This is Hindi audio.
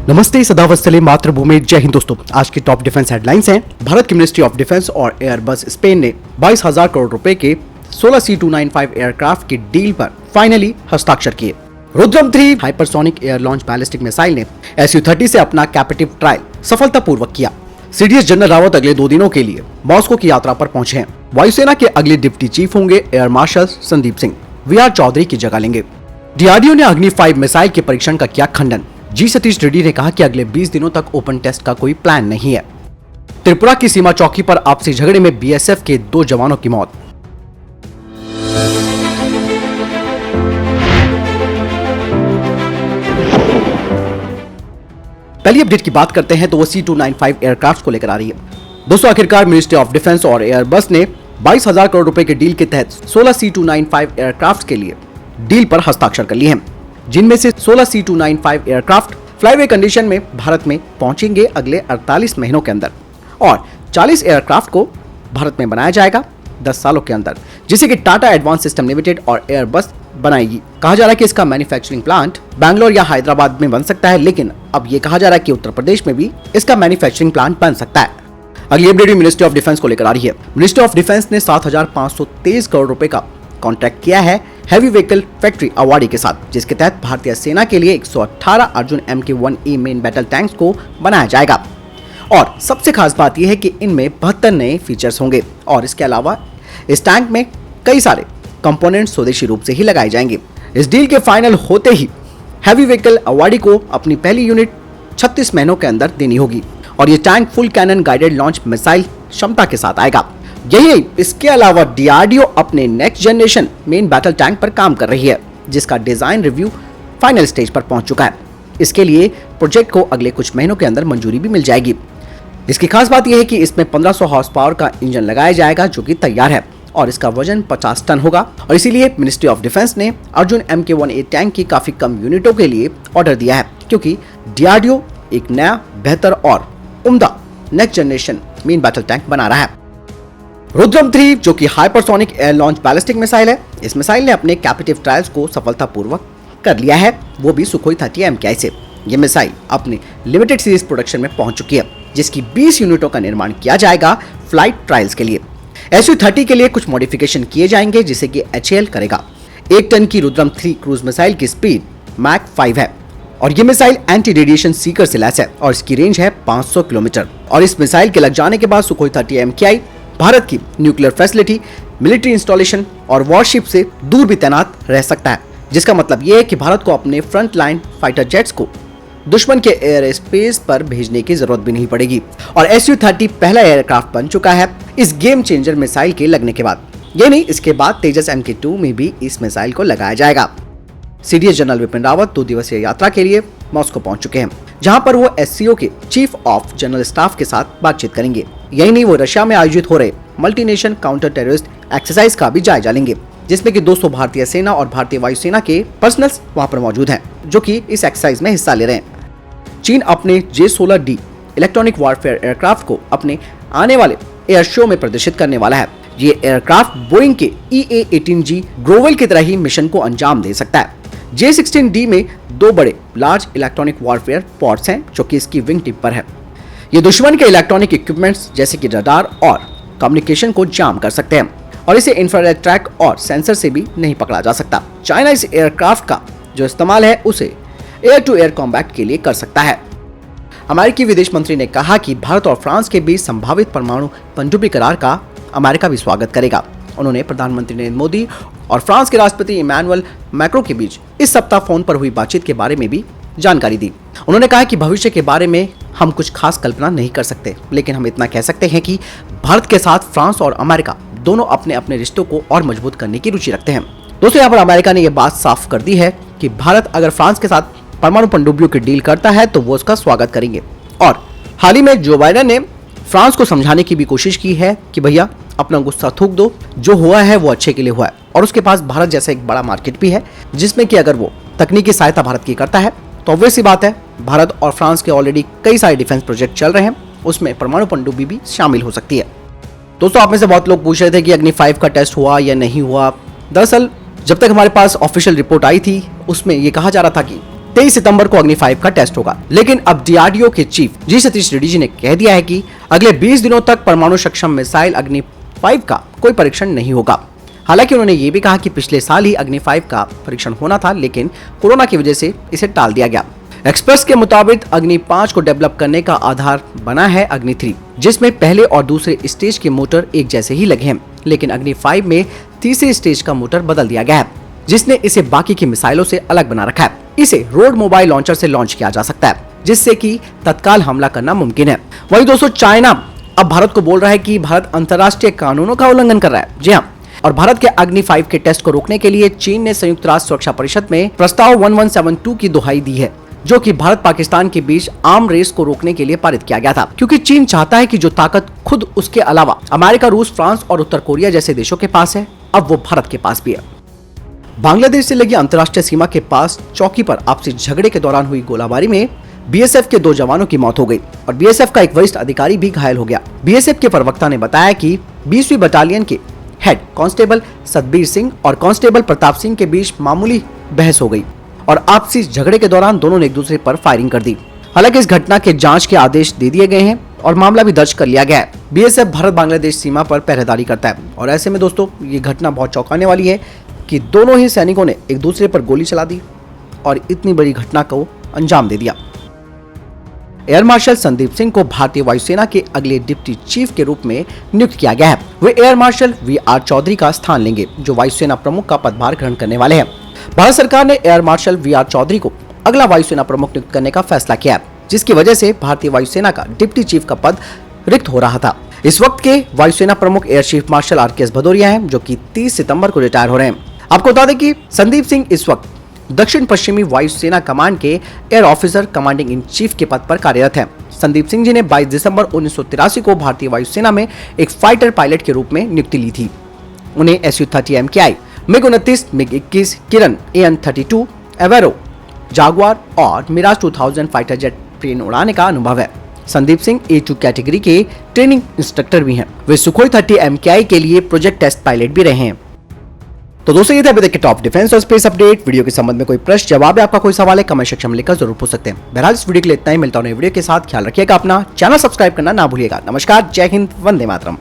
नमस्ते, सदावस्तले मातृभूमि, जय हिंद दोस्तों। आज की टॉप डिफेंस हेडलाइंस हैं। भारत की मिनिस्ट्री ऑफ डिफेंस और एयरबस स्पेन ने 22,000 करोड़ रुपए के 16 C295 एयरक्राफ्ट की डील पर फाइनली हस्ताक्षर किए। Rudram 3 hypersonic air launch ballistic missile ने Su-30 से अपना कैपेटिव ट्रायल सफलतापूर्वक किया। सीडीएस जनरल रावत अगले 2 दिनों के लिए मॉस्को की यात्रा पर पहुंचे हैं। वायुसेना के अगले डिप्टी चीफ होंगे air marshal Sandeep Singh, VR Chaudhary की जगह लेंगे। डीआरडीओ ने अग्नि 5 मिसाइल के परीक्षण का किया खंडन। जी सतीश रेड्डी ने कहा कि अगले 20 दिनों तक ओपन टेस्ट का कोई प्लान नहीं है। त्रिपुरा की सीमा चौकी पर आपसी झगड़े में बीएसएफ के 2 जवानों की मौत। पहली अपडेट की बात करते हैं तो वो C295 एयरक्राफ्ट को लेकर आ रही है। दोस्तों, आखिरकार मिनिस्ट्री ऑफ डिफेंस और एयरबस ने 22,000 करोड़ रुपए के डील के तहत 16 C295 एयरक्राफ्ट के लिए डील पर हस्ताक्षर कर लिए हैं, जिनमें से 16 C295 एयरक्राफ्ट फ्लाईवे कंडीशन में भारत में पहुंचेंगे अगले 48 महीनों के अंदर और 40 एयरक्राफ्ट को भारत में बनाया जाएगा 10 सालों के अंदर, जिसे कि टाटा एडवांस सिस्टम लिमिटेड और एयरबस बनाएगी। कहा जा रहा है कि इसका मैन्युफैक्चरिंग प्लांट बैंगलोर या हैदराबाद में बन सकता है, लेकिन अब ये कहा जा रहा है कि उत्तर प्रदेश में भी इसका मैन्युफैक्चरिंग प्लांट बन सकता है। अगली अपडेट मिनिस्ट्री ऑफ डिफेंस को लेकर आ रही है। मिनिस्ट्री ऑफ डिफेंस ने 7,523 करोड़ रुपए का कॉन्ट्रैक्ट किया है हैवी व्हीकल फैक्ट्री अवार्डी के साथ, जिसके तहत भारतीय सेना के लिए 118 Arjun MK-1A main battle tanks को बनाया जाएगा। और सबसे खास बात यह है कि इनमें 72 नए फीचर्स होंगे और इसके अलावा इस टैंक में कई सारे कंपोनेंट स्वदेशी रूप से ही लगाए जाएंगे। इस डील के फाइनल होते ही हैवी व्हीकल अवार्डी को अपनी पहली यूनिट 36 महीनों के अंदर देनी होगी और ये tank full cannon guided launch missile क्षमता के साथ आएगा। यही नहीं, इसके अलावा डीआरडीओ अपने next generation main battle tank पर काम कर रही है, जिसका डिजाइन रिव्यू फाइनल स्टेज पर पहुंच चुका है। इसके लिए प्रोजेक्ट को अगले कुछ महीनों के अंदर मंजूरी भी मिल जाएगी। इसकी खास बात यह है कि इसमें 1500 हॉर्स पावर का इंजन लगाया जाएगा, जो कि तैयार है और इसका वजन 50 टन होगा और इसीलिए मिनिस्ट्री ऑफ डिफेंस ने अर्जुन MK-1A टैंक की काफी कम यूनिटों के लिए ऑर्डर दिया है, क्योंकि डीआरडीओ एक नया, बेहतर और उम्दा next generation main battle tank बना रहा है। रुद्रम 3 जो कि hypersonic air launch ballistic missile है, इस मिसाइल ने अपने कैपेटिव ट्रायल्स को सफलतापूर्वक कर लिया है, वो भी सुखोई 30 MKI से। ये मिसाइल अपने लिमिटेड सीरीज प्रोडक्शन में पहुंच चुकी है, जिसकी 20 यूनिटों का निर्माण किया जाएगा फ्लाइट ट्रायल्स के लिए। Su-30 के लिए कुछ मॉडिफिकेशन किए जाएंगे, जिसे कि HAL करेगा। 1 टन की रुद्रम 3 क्रूज मिसाइल की स्पीड मैक 5 है और ये मिसाइल एंटी रेडिएशन सीकर से लैस है और इसकी रेंज है 500 किलोमीटर। और इस मिसाइल के लग जाने के बाद सुखोई 30 MKI भारत की न्यूक्लियर फैसिलिटी, मिलिट्री इंस्टॉलेशन और वॉरशिप से दूर भी तैनात रह सकता है, जिसका मतलब यह है कि भारत को अपने फ्रंट लाइन फाइटर जेट्स को दुश्मन के एयर स्पेस पर भेजने की जरूरत भी नहीं पड़ेगी। और Su-30 पहला एयरक्राफ्ट बन चुका है इस गेम चेंजर मिसाइल के लगने के बाद। ये नहीं, इसके बाद तेजस MK-2 में भी इस मिसाइल को लगाया जाएगा। सीडीएस जनरल विपिन रावत 2 दिवसीय यात्रा के लिए मॉस्को पहुंच चुके हैं, जहां पर वो SCO के चीफ ऑफ जनरल स्टाफ के साथ बातचीत करेंगे। यही नहीं, वो रशिया में आयोजित हो रहे मल्टीनेशन काउंटर टेररिस्ट एक्सरसाइज का भी जायजा लेंगे, जिसमें कि 200 भारतीय सेना और भारतीय वायुसेना के पर्सनल्स वहां पर मौजूद हैं, जो कि इस एक्सरसाइज में हिस्सा ले रहे हैं। चीन अपने J-16D इलेक्ट्रॉनिक वॉरफेयर एयरक्राफ्ट को अपने आने वाले एयर शो में प्रदर्शित करने वाला है। ये एयरक्राफ्ट बोइंग के EA-18G ग्रोवेल की तरह ही मिशन को अंजाम दे सकता है। J-16D में 2 बड़े लार्ज इलेक्ट्रॉनिक वॉरफेयर पॉड्स हैं, जो कि इसकी विंग टिप पर है। ये दुश्मन के इलेक्ट्रॉनिक इक्विपमेंट्स जैसे कि रडार और कम्युनिकेशन को जाम कर सकते हैं और इसे इंफ्रारेड ट्रैक और सेंसर से भी नहीं पकड़ा जा सकता। चाइना इस एयरक्राफ्ट का जो इस्तेमाल है उसे एयर टू एयर कॉम्बैट के लिए कर सकता है। अमेरिकी विदेश मंत्री ने कहा कि भारत और फ्रांस के बीच संभावित परमाणु पनडुब्बी करार का अमेरिका भी स्वागत करेगा। उन्होंने प्रधानमंत्री नरेंद्र मोदी और फ्रांस के राष्ट्रपति इमैनुअल मैक्रों के बीच इस सप्ताह फोन पर हुई बातचीत के बारे में भी जानकारी दी। उन्होंने कहा कि भविष्य के बारे में हम कुछ खास कल्पना नहीं कर सकते, लेकिन हम इतना कह सकते हैं कि भारत के साथ फ्रांस और अमेरिका दोनों अपने अपने रिश्तों को और मजबूत करने की रुचि रखते हैं। दोस्तों, यहाँ पर अमेरिका ने यह बात साफ कर दी है कि भारत अगर फ्रांस के साथ परमाणु पनडुब्बियों की डील करता है तो वो उसका स्वागत करेंगे। और हाल ही में जो बाइडेन ने फ्रांस को समझाने की भी कोशिश की है कि भैया अपना गुस्सा थूक दो, जो हुआ है वो अच्छे के लिए हुआ है और उसके पास भारत जैसा एक बड़ा मार्केट भी है, जिसमें कि अगर वो तकनीकी सहायता भारत की करता है तो ऑब्वियस सी बात है भारत और फ्रांस के ऑलरेडी कई सारे डिफेंस प्रोजेक्ट चल रहे हैं, उसमें परमाणु पनडुब्बी भी शामिल हो सकती है। दोस्तों, आप में से बहुत लोग पूछ रहे थे कि अग्नि 5 का टेस्ट हुआ या नहीं हुआ। दरअसल जब तक हमारे पास ऑफिशियल रिपोर्ट आई थी उसमें ये कहा जा रहा था कि 23 सितंबर को अग्नि 5 का टेस्ट होगा। लेकिन अब डीआरडीओ के चीफ जी सतीश रेड्डी जी ने कह दिया है कि अगले 20 दिनों तक परमाणु सक्षम मिसाइल अग्नि 5 का कोई परीक्षण नहीं होगा। हालांकि उन्होंने ये भी कहा कि पिछले साल ही अग्नि 5 का परीक्षण होना था, लेकिन कोरोना की वजह से इसे टाल दिया गया। एक्सपर्ट्स के मुताबिक अग्नि 5 को डेवलप करने का आधार बना है अग्नि 3, जिसमें पहले और दूसरे स्टेज के मोटर एक जैसे ही लगे हैं। लेकिन अग्नि 5 में तीसरे स्टेज का मोटर बदल दिया गया है, जिसने इसे बाकी की मिसाइलों से अलग बना रखा है। इसे रोड मोबाइल लॉन्चर से लॉन्च किया जा सकता है, जिससे कि तत्काल हमला करना मुमकिन है। वहीं दोस्तों, चाइना अब भारत को बोल रहा है कि भारत अंतर्राष्ट्रीय कानूनों का उल्लंघन कर रहा है। जी हाँ, और भारत के अग्नि 5 के टेस्ट को रोकने के लिए चीन ने संयुक्त राष्ट्र सुरक्षा परिषद में प्रस्ताव 1172 की दुहाई दी है, जो कि भारत पाकिस्तान के बीच आर्म रेस को रोकने के लिए पारित किया गया था। क्योंकि चीन चाहता है कि जो ताकत खुद उसके अलावा अमेरिका, रूस, फ्रांस और उत्तर कोरिया जैसे देशों के पास है, अब वो भारत के पास भी है। बांग्लादेश से लगी अंतर्राष्ट्रीय सीमा के पास चौकी पर आपसी झगड़े के दौरान हुई गोलाबारी में बीएसएफ के 2 जवानों की मौत हो गई और बीएसएफ का एक वरिष्ठ अधिकारी भी घायल हो गया। बीएसएफ के प्रवक्ता ने बताया कि 20वीं बटालियन के हेड कांस्टेबल सतबीर सिंह और कांस्टेबल प्रताप सिंह के बीच मामूली बहस हो गई और आपसी झगड़े के दौरान दोनों ने एक दूसरे पर फायरिंग कर दी। हालांकि इस घटना के जांच के आदेश दे दिए गए हैं और मामला भी दर्ज कर लिया गया है। बीएसएफ भारत बांग्लादेश सीमा पर पहरेदारी करता है और ऐसे में दोस्तों, ये घटना बहुत चौंकाने वाली है कि दोनों ही सैनिकों ने एक दूसरे पर गोली चला दी और इतनी बड़ी घटना को अंजाम दे दिया। एयर मार्शल संदीप सिंह को भारतीय वायुसेना के अगले डिप्टी चीफ के रूप में नियुक्त किया गया है। वे एयर मार्शल वी.आर. चौधरी का स्थान लेंगे, जो वायुसेना प्रमुख का पदभार ग्रहण करने वाले हैं। भारत सरकार ने एयर मार्शल वी.आर. चौधरी को अगला वायुसेना प्रमुख नियुक्त करने का फैसला किया है, जिसकी वजह से भारतीय वायुसेना का डिप्टी चीफ का पद रिक्त हो रहा था। इस वक्त के वायुसेना प्रमुख एयर चीफ मार्शल आर.के.एस. भदौरिया हैं, जो कि 30 सितंबर को रिटायर हो रहे हैं। आपको बता दें कि संदीप सिंह इस वक्त दक्षिण पश्चिमी वायुसेना कमांड के air officer commanding in chief के पद पर कार्यरत हैं। संदीप सिंह जी ने 22 दिसंबर 1983 को भारतीय वायुसेना में एक फाइटर पायलट के रूप में नियुक्ति ली थी। उन्हें SU-30 MKI, MiG-29, MiG-21, किरण, AN-32, एवेरो, जागुआर और मिराज 2000 फाइटर जेट प्लेन उड़ाने का अनुभव है। संदीप सिंह A2 कैटेगरी के ट्रेनिंग इंस्ट्रक्टर भी हैं। वे सुखोई 30 MKI के लिए प्रोजेक्ट टेस्ट पायलट भी रहे हैं। तो दोस्तों, ये थे अभी तक के टॉप डिफेंस और स्पेस अपडेट। वीडियो के संबंध में कोई प्रश्न, जवाब या आपका कोई सवाल है, कमेंट सेक्शन में लिखकर जरूर पूछ सकते हैं। बहरहाल इस वीडियो के लिए इतना ही। मिलता हूं नई वीडियो के साथ। ख्याल रखिएगा अपना, चैनल सब्सक्राइब करना ना भूलिएगा। नमस्कार, जय हिंद, वंदे मातरम।